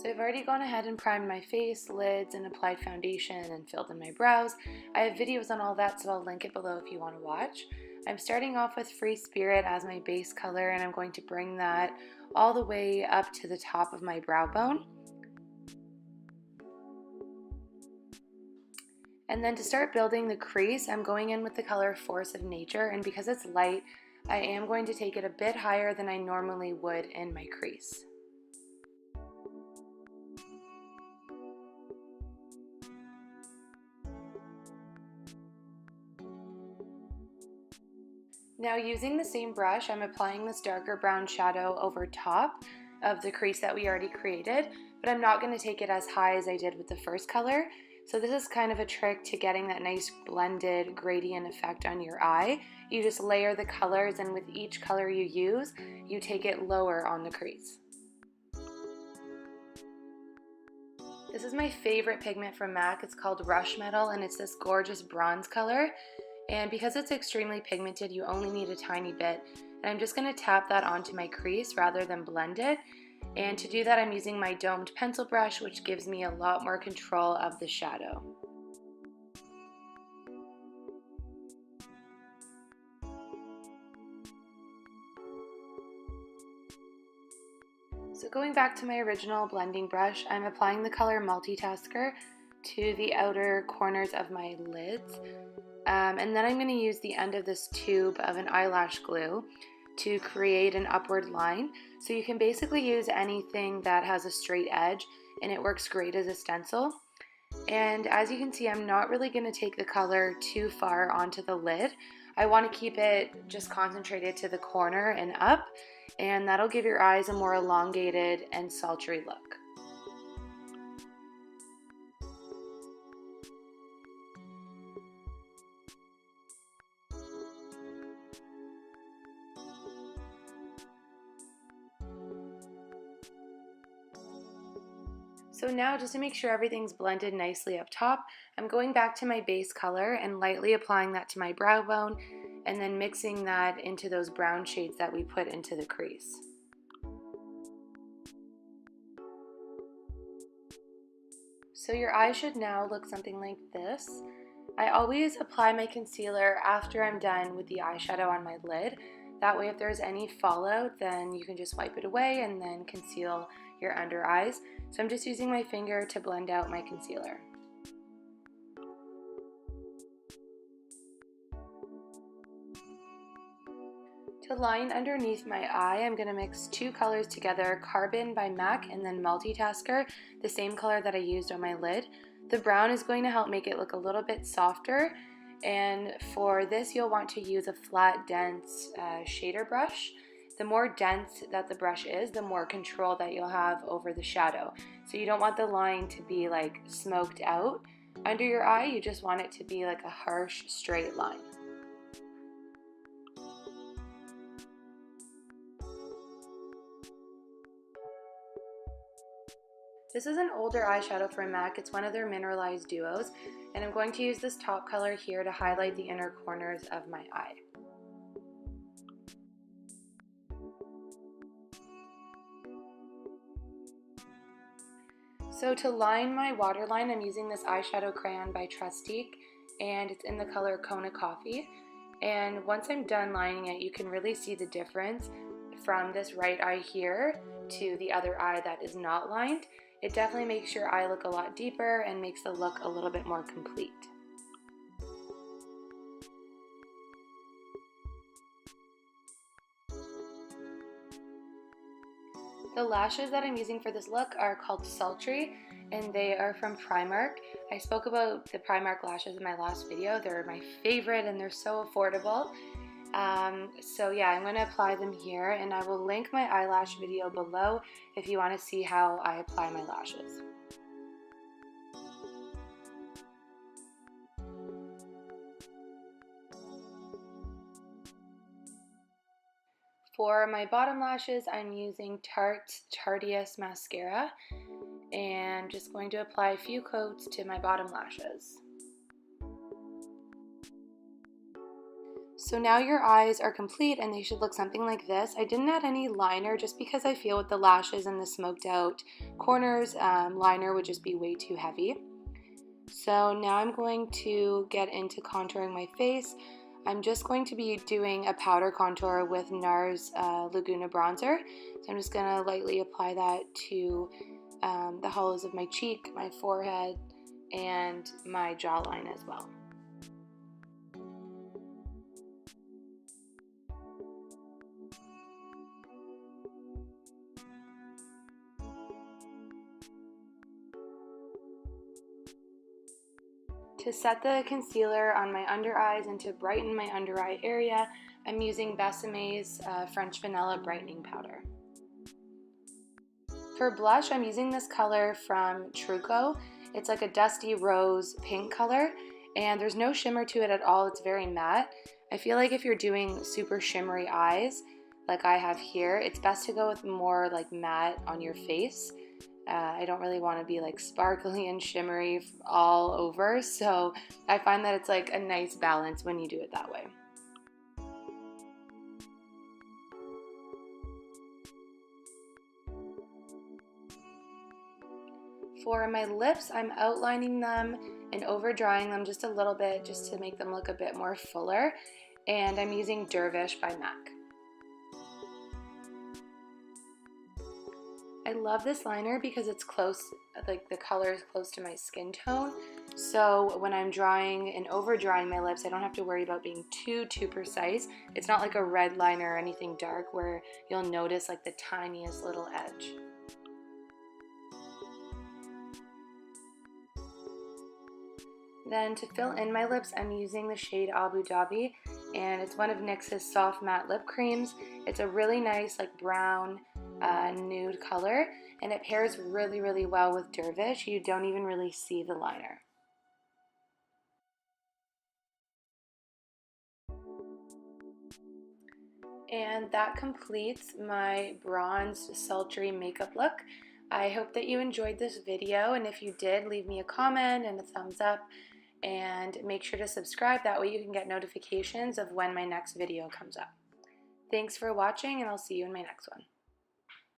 So I've already gone ahead and primed my face, lids, and applied foundation and filled in my brows. I have videos on all that, so I'll link it below if you want to watch. I'm starting off with Free Spirit as my base color, and I'm going to bring that all the way up to the top of my brow bone. And then to start building the crease, I'm going in with the color Force of Nature, and because it's light, I am going to take it a bit higher than I normally would in my crease. Now using the same brush, I'm applying this darker brown shadow over top of the crease that we already created, but I'm not going to take it as high as I did with the first color. So this is kind of a trick to getting that nice blended gradient effect on your eye. You just layer the colors, and with each color you use, you take it lower on the crease. This is my favorite pigment from MAC. It's called Rushmetal, and it's this gorgeous bronze color. And because it's extremely pigmented, you only need a tiny bit. And I'm just going to tap that onto my crease rather than blend it. And to do that, I'm using my domed pencil brush, which gives me a lot more control of the shadow. So going back to my original blending brush, I'm applying the color Multitasker to the outer corners of my lids. And then I'm going to use the end of this tube of an eyelash glue to create an upward line. So you can basically use anything that has a straight edge, and it works great as a stencil. And as you can see, I'm not really going to take the color too far onto the lid. I want to keep it just concentrated to the corner and up, and that'll give your eyes a more elongated and sultry look. So now, just to make sure everything's blended nicely up top, I'm going back to my base color and lightly applying that to my brow bone, and then mixing that into those brown shades that we put into the crease. So your eye should now look something like this. I always apply my concealer after I'm done with the eyeshadow on my lid. That way if there's any fallout, then you can just wipe it away and then conceal your under eyes. So I'm just using my finger to blend out my concealer. To line underneath my eye, I'm going to mix two colors together, Carbon by MAC and then Multitasker, the same color that I used on my lid. The brown is going to help make it look a little bit softer, and for this you'll want to use a flat, dense shader brush. The more dense that the brush is, the more control that you'll have over the shadow. So you don't want the line to be like smoked out under your eye, you just want it to be like a harsh, straight line. This is an older eyeshadow from MAC. It's one of their Mineralized duos, and I'm going to use this top color here to highlight the inner corners of my eye. So to line my waterline, I'm using this eyeshadow crayon by TreStique, and it's in the color Kona Coffee. And once I'm done lining it, you can really see the difference from this right eye here to the other eye that is not lined. It definitely makes your eye look a lot deeper and makes the look a little bit more complete. The lashes that I'm using for this look are called Sultry, and they are from Primark. I spoke about the Primark lashes in my last video. They're my favorite and they're so affordable. So yeah, I'm going to apply them here, and I will link my eyelash video below if you want to see how I apply my lashes. For my bottom lashes, I'm using Tarte's Tarteiest mascara, and I'm just going to apply a few coats to my bottom lashes. So now your eyes are complete and they should look something like this. I didn't add any liner just because I feel with the lashes and the smoked out corners, liner would just be way too heavy. So now I'm going to get into contouring my face. I'm just going to be doing a powder contour with NARS Laguna bronzer. So I'm just going to lightly apply that to the hollows of my cheek, my forehead, and my jawline as well. To set the concealer on my under eyes and to brighten my under eye area, I'm using Besame's French Vanilla Brightening Powder. For blush, I'm using this color from Trucco. It's like a dusty rose pink color, and there's no shimmer to it at all. It's very matte. I feel like if you're doing super shimmery eyes, like I have here, it's best to go with more like matte on your face. I don't really want to be like sparkly and shimmery all over, so I find that it's like a nice balance when you do it that way. For my lips, I'm outlining them and over drawing them just a little bit just to make them look a bit more fuller, and I'm using Dervish by MAC. I love this liner because it's close, like the color is close to my skin tone. So when I'm drawing and over drawing my lips, I don't have to worry about being too precise. It's not like a red liner or anything dark where you'll notice like the tiniest little edge. Then to fill in my lips, I'm using the shade Abu Dhabi, and it's one of NYX's soft matte lip creams. It's a really nice like brown nude color, and it pairs really well with Dervish. You don't even really see the liner. And that completes my bronzed sultry makeup look. I hope that you enjoyed this video, and if you did, leave me a comment and a thumbs up, and make sure to subscribe. That way you can get notifications of when my next video comes up. Thanks for watching, and I'll see you in my next one.